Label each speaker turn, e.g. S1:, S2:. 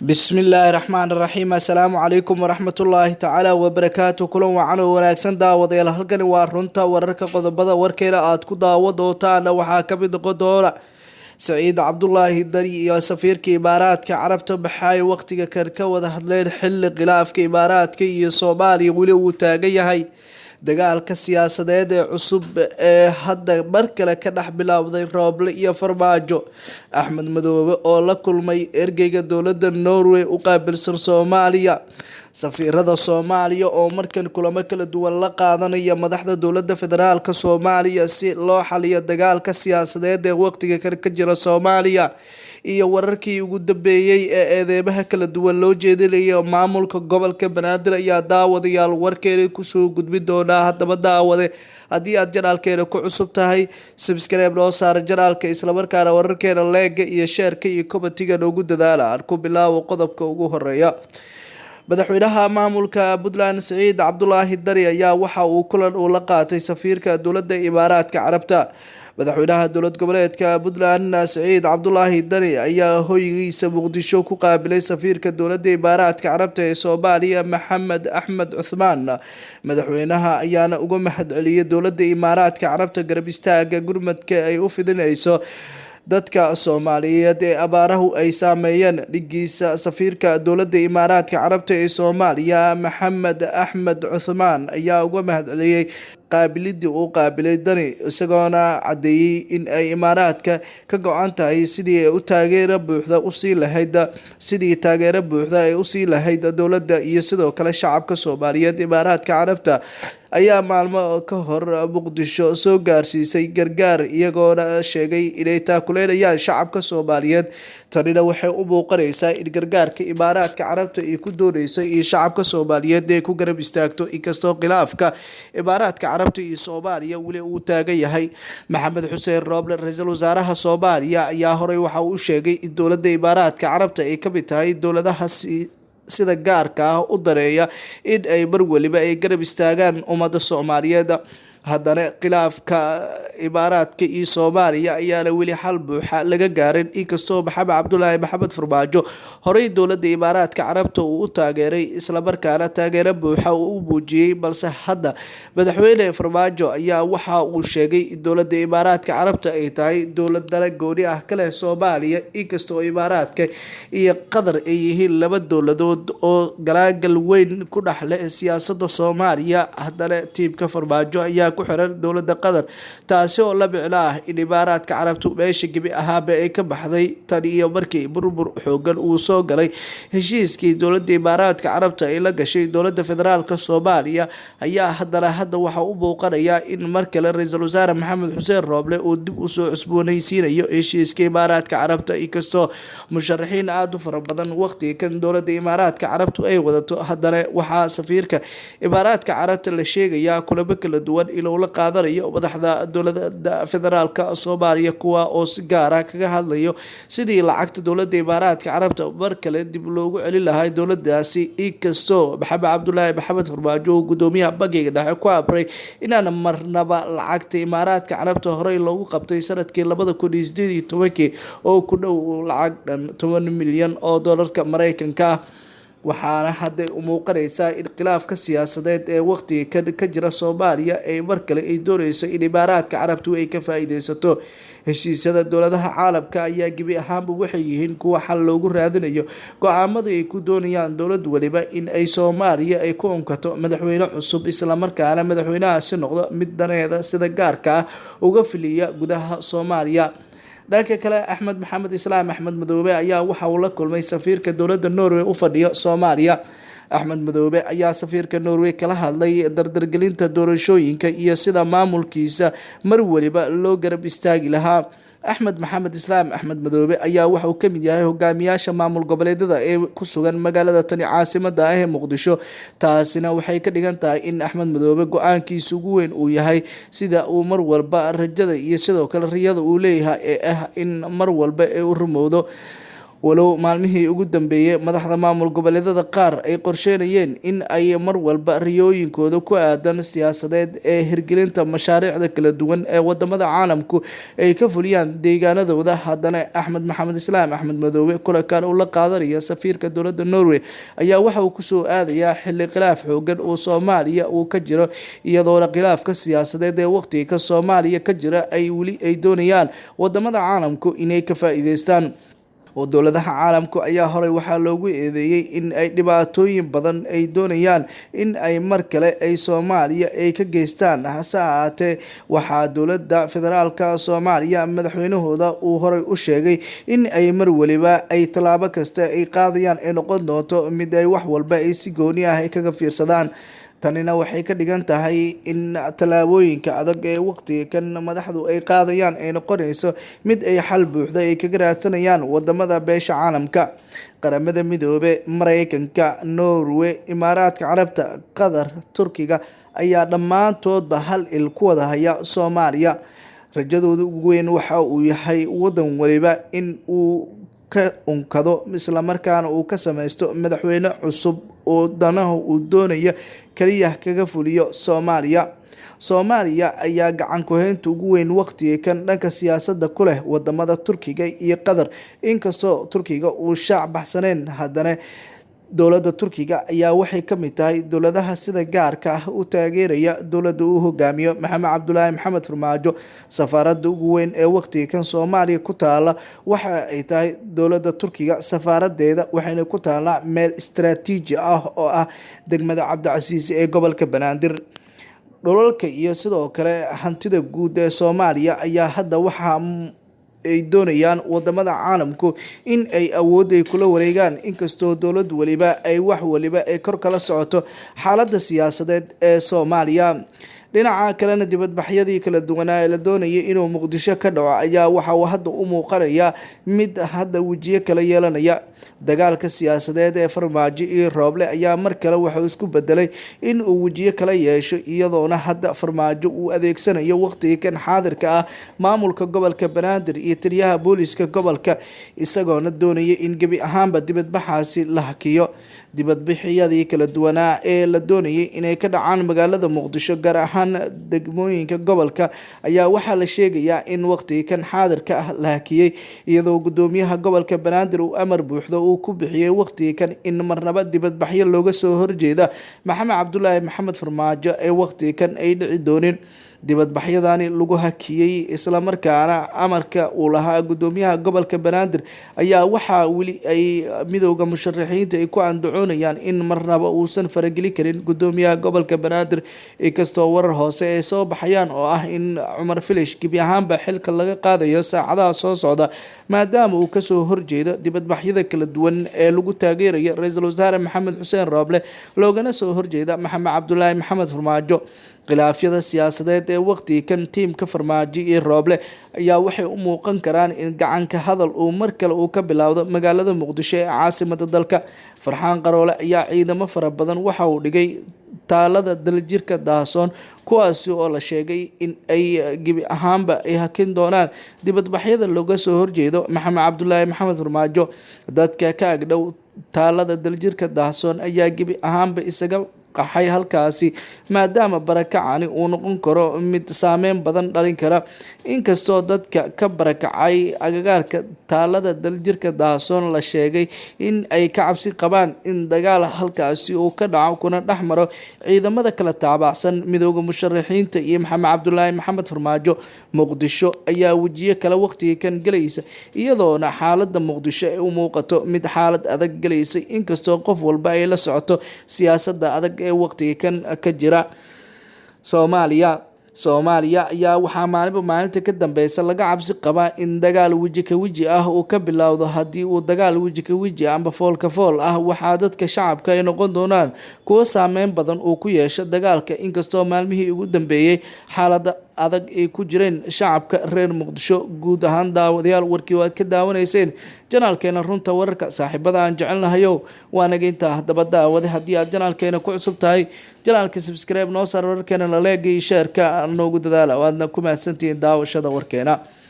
S1: بسم الله الرحمن الرحيم السلام عليكم ورحمة الله تعالى وبركاته كلهم وعنو وناكسن داوديال halkani waa runta wararka qodobada warkeena aad ku daawadootaan waxaa kamid noqon doona سعيد عبد الله الدري iyo safiirka Imaaraadka Carabta baxay waqtiga ka wada hadleen xilli khilaafka Imaaraadka iyo Soomaaliya wali uu taagan yahay dagaalka siyaasadeed ee cusub ee hadda markale ka dhex bilowday Rooble iyo Farmaajo Axmed Madoobe oo la kulmay ergeyga dowladda Norway u qaabilsan Soomaaliya safiirada Soomaaliya oo markan kulamo kala duwan la qaadanaya madaxda dowladda federaalka Soomaaliya si loo xaliyo dagaalka siyaasadeed ee waqtiga ka jira Soomaaliya iyo wararkii ugu dambeeyay ee eedeymaha kala duwan loo jeedinayo maamulka gobolka Banaadir ayaa daawadayaal warkeena ku soo gudbin doona hadaba daawade haddii aad janaalkeena ku cusub tahay subscribe noo saar janaalka isla markaana wararkeena like iyo share iyo comment-ga noogu dadaala aan ku bilaawo qodobka ugu horeeya madaxweynaha maamulka Puntland Saciid Cabdullaahi Dari ayaa waxa uu kulan uu la qaatay safiirka dowladda Imaaraadka Carabta madaxweynaha dowlad goboleedka Puntland Saciid Cabdullaahi Dari ayaa hoygiisa Muqdisho ku qaabilay safiirka dowladda Imaaraadka Carabta ee Soomaaliya Maxamed Axmed Cuthmaan madaxweynaha ayaana uga mahadceliyay dowladda Imaaraadka Carabta garab istaaga gurmadka ay u fidinayso dadka Soomaaliyeed ee abaarahu ay saameeyeen dhigiisa safiirka dowladda Imaaraadka Carabta ee Soomaaliya Maxamed Axmed Cuthmaan ayaa uga mahadceliyay qaabilidii uu qaabilay Dani isagoona cadeeyay in ay Imaaraadka ka go'an tahay sidii ay taageero buuxda u sii lahayd dowladda iyo sidoo kale shacabka Soomaaliyeed Imaaraadka Carabta ayaa maalmo ka hor Muqdisho soo gaarsiisay gargaar iyagoona sheegay inay taakuleynayaan shacabka Soomaaliyeed tanina waxay u muuqanaysaa in gargaarka Imaaraadka Carabta ay ku doonayso in shacabka Soomaaliyeed ay ku garab istaagto inkastoo khilaafka Imaaraadka Carabta iyo Soomaaliya wali uu taagan yahay Maxamed Xuseen Rooble ra'iisul wasaaraha Soomaaliya ayaa horey waxa uu sheegay in dowladda Imaaraadka Carabta ay ka mid tahay dowladaha sida gaarka ah u dareeya in ay mar waliba ay garab istaagaan ummadda Soomaaliyeed haddana khilaafka Imaaraadka iyo Soomaaliya ayaana weli xal buuxa laga gaarin inkastoo Maxamed Cabdullaahi Maxamed Farmaajo horey dowladda Imaaraadka Carabta uu u taageeray isla markaana taageero buuxa uu u muujiyay balse hadda madaxweyne Farmaajo ayaa waxa uu sheegay in dowladda Imaaraadka Carabta ay tahay dowlad dana gooni ah ka leh Soomaaliya inkastoo Imaaraadka iyo Qatar ay yihiin laba dowladood oo galaagal weyn ku dhaxlay siyaasadda Soomaaliya haddana tiimka Farmaajo ayaa ku xiran dowladda Qatar taasi oo la micno ah in Imaaraadka Carabtu meesha gibi ahaaba ay ka baxday tan iyo markii burbur xoogan uu soo galay heshiiskii dowladda Imaaraadka Carabta ay la gashay dowladda federaalka Soomaaliya ayaa hadda waxa uu muuqanaya in markale ra'iisul wasaare Maxamed Xuseen Rooble uu dib u soo cusboonaysiinayo heshiiska Imaaraadka Carabta inkastoo musharaxiin aad u fara badan waqtiga kan dowladda Imaaraadka Carabtu ay wadato haddana waxaa safiirka Imaaraadka Carabta la sheegayaa kulamo kala duwan inuu la qaadanayo madaxda dowladda federaalka Soomaaliya kuwa oo si gaar ah kaga hadlayo sidii lacagta dowladda Imaaraadka Carabta mar kale dib loogu celin lahaa dowladdaasi inkastoo Maxamed Cabdullaahi Maxamed Farmaajo gudoomiyaha bangiga dhexe ku amray inaan marnaba lacagta Imaaraadka Carabta horey loogu qabtay sanadkii 2018 oo ku dhow lacag dhan 10 milyan oo doolarka Mareykanka waxaana hadda u muuqanaysaa in khilaafka siyaasadeed ee waqtiga ka jira Soomaaliya ay mar kale ay doonayso in Imaaraadka Carabtu ay ka faa'iideysato heshiisyada dowladaha caalamka ayaa gibi ahaanba waxay yihiin kuwa xal loogu raadinayo go'aamada ay ku doonayaan dowlad waliba in ay Soomaaliya ay ku unkato madaxweyne cusub isla markaana madaxweynahaasi noqdo mid daneeda sida gaarka ah uga filiya gudaha Soomaaliya dhanka kale Axmed Maxamed Islaam Axmed Madoobe ayaa waxa uu la kulmay safiirka dowladda Norway u fadhiyo Soomaaliya Axmed Madoobe ayaa safiirka Norway kala hadlay dardargelinta doorashooyinka iyo sida maamulkiisa mar waliba loo garab istaagi lahaa Axmed Maxamed Islaam Axmed Madoobe ayaa waxa uu ka mid yahay hogaamiyaasha maamul goboleedyada ee ku sugan magaalada tani caasimadda ah ee Muqdisho taasina waxay ka dhigan tahay in Axmed Madoobe go'aankiisa ugu weyn uu yahay sida uu mar walba rajada iyo sidoo kale riyada uu leeyahay ee ah in mar walba ay u rumowdo walow maalmihii ugu dambeeyay madaxda maamul goboleedyada qaar ay qorsheynayeen in ay mar walba riyooyinkooda ku aadan siyaasadeed ee hirgelinta mashaariicda kala duwan ee wadamada caalamku ay ka fuliyaan deegaanadooda. haddana Axmed Maxamed Islaam Axmed Madoobe kulankan uu la qaadanaya safiirka dowladda Norway ayaa waxa uu kusoo aadayaa xilli khilaaf xoogan oo Soomaaliya uu ka jiro, iyadoo khilaafka siyaasadeed ee waqtiga Soomaaliya ka jira ay weli ay doonayaan wadamada caalamku inay ka faa'iideystaan. oo dowladaha caalamku ayaa horay waxaa loogu eedeeyay in ay dhibaatooyin badan ay doonayaan in ay mar kale ay Soomaaliya ay ka geystaan. hase ahaatee waxaa dowladda federaalka Soomaaliya madaxweynahooda uu horay u sheegay in ay mar waliba ay tallaabo kasta ay qaadayaan ay noqon doonto mid ay wax walba ay si gooni ah ay kaga fiirsadaan. tanina waxay ka dhigan tahay in tallaabooyinka adag ee waqtiga kan madaxdu ay qaadayaan ay noqonayso mid ay xal buuxda ay kaga raadsanayaan wadamada beesha caalamka. qaramada midoobe, Mareykanka, Norway, Imaaraadka Carabta, Qatar, Turkiga ayaa dhammaantoodba hal il ku wada haya Soomaaliya. rajadooda ugu weyn waxa uu yahay wadan waliba in uu ka unkado isla markaana uu ka sameysto madaxweyne cusub oo danaha uu doonaya kaliya kaga fuliyo Soomaaliya ayaa gacan ku haynta ugu weyn waqtiga kan dhanka siyaasadda ku leh wadamada Turkiga iyo Qatar. inkastoo Turkiga uu shaac baxsaneen, haddana dowladda Turkiga ayaa waxay ka mid tahay dowladaha sida gaarka ah u taageeraya dowladda uu hogaamiyo Maxamed Cabdullaahi Maxamed Farmaajo. safaaradda ugu weyn ee waqtiga kan Soomaaliya ku taala waxa ay tahay dowladda Turkiga. safaaradeeda waxayna ku taalaa meel istiraatiiji ah oo ah degmada Cabdicasiis ee gobolka Banaadir. dhulalka iyo sidoo kale hantida guud ee Soomaaliya ayaa hadda waxaa ay doonayaan wadamada caalamku in ay awood ay kula wareegaan, inkastoo dowlad waliba ay wax waliba ay kor kala socoto xaaladda siyaasadeed ee Soomaaliya. dhinaca kalena dibadbaxyadii kala duwanaa ee la doonayay inuu Muqdisho ka dhaco ayaa waxa uu hadda u muuqanaya mid hadda wajiyo kala yeelanaya. dagaalka siyaasadeed ee Farmaajo iyo Rooble ayaa mar kale waxa uu isku bedelay in uu wajiyo kala yeesho, iyadoona hadda Farmaajo uu adeegsanayo waqtiga kan xaadirka ah maamulka gobolka Banaadir iyo taliyaha booliska gobolka, isagoona doonaya in gebi ahaanba dibadbaxaasi la hakiyo. dibadbaxyadii kala duwanaa ee la doonayay inay ka dhacaan magaalada Muqdisho gaar ahaan degmooyinka gobolka ayaa waxaa la sheegayaa in waqtiga kan xaadirka ah la hakiyay, iyadoo gudoomiyaha gobolka Banaadir uu amar buuxda uu ku bixiyay waqtiga kan in marnaba dibadbaxyo looga soo horjeeda Maxamed Cabdullaahi Maxamed Farmaajo ee waqtiga kan ay dhici doonin. dibadbaxyadani lagu hakiyay isla markaana amarka uu lahaa gudoomiyaha gobolka Banaadir ayaa waxaa weli ay midowga musharaxiinta ay ku andacoonayaan in marnaba uusan farageli karin gudoomiyaha gobolka Banaadir, inkastoo warar hoose ay soo baxayaan oo ah in Cumar Filish gebi ahaanba xilka laga qaadayo saacadaha soo socda maadaama uu kasoo horjeedo dibadbaxyada kala duwan ee lagu taageerayo Ra'iisul Wasaare Maxamed Xuseen Rooble loogana soo horjeeda Maxamed Cabdullaahi Maxamed Farmaajo. khilaafyada siyaasadeed ee waqtiga kan tiimka Farmaajo iyo Rooble ayaa waxay u muuqan karaan in gacanka hadal uu mar kale uu ka bilaawdo magaalada Muqdisho ee caasimadda dalka. Farxaan Qaroole ayaa ciidamo fara badan waxa uu dhigay taalada daljirka Dahsoon, kuwaasi oo la sheegay in ay gebi ahaanba ay hakin doonaan dibadbaxyada looga soo horjeedo Maxamed Cabdullaahi Maxamed Farmaajo. dadka ka agdhow taalada daljirka Dahsoon ayaa gebi ahaanba isaga qaxay halkaasi maadaama barakacani uu noqon karo mid saameyn badan dhalin kara. inkastoo dadka ka barakacay agagaarka taalada daljirka Dahsoon la sheegay in ay ka cabsi qabaan in dagaal halkaasi uu ka dhaco kuna dhexmaro ciidamada kala taabacsan midowga musharaxiinta iyo Maxamed Cabdullaahi Maxamed Farmaajo. Muqdisho ayaa wajiyo kale waqtiga kan galaysa, iyadoona xaaladda Muqdisho ay u muuqato mid xaalad adag galaysa, inkastoo qof walba ay la socoto siyaasadda adag ee waqtiga kan ka jira Soomaaliya ayaa waxaa maalinta ka dambeysa laga cabsi qabaa in dagaal weji ka weji ah uu ka bilowdo. haddii uu dagaal weji ka weji amba fool ka fool ah, waxaa dadka shacabka ay noqon doonaan kuwo saameyn badan uu ku yeesho dagaalka, inkastoo maalmihii ugu dambeeyay xaalada adag ay ku jireen shacabka reer Muqdisho. guud ahaan daawadayaal warkii waad ka daawanayseen janaalkeena runta wararka. saaxiibada aan jecelnahayow waa naga intaa. haddaba daawade haddii aad janaalkeena ku cusub tahay, janaalka subscribe noo saar, wararkeena la leegay sheerka noogu dadaala. waadna ku mahadsantihiin daawashada warkeena.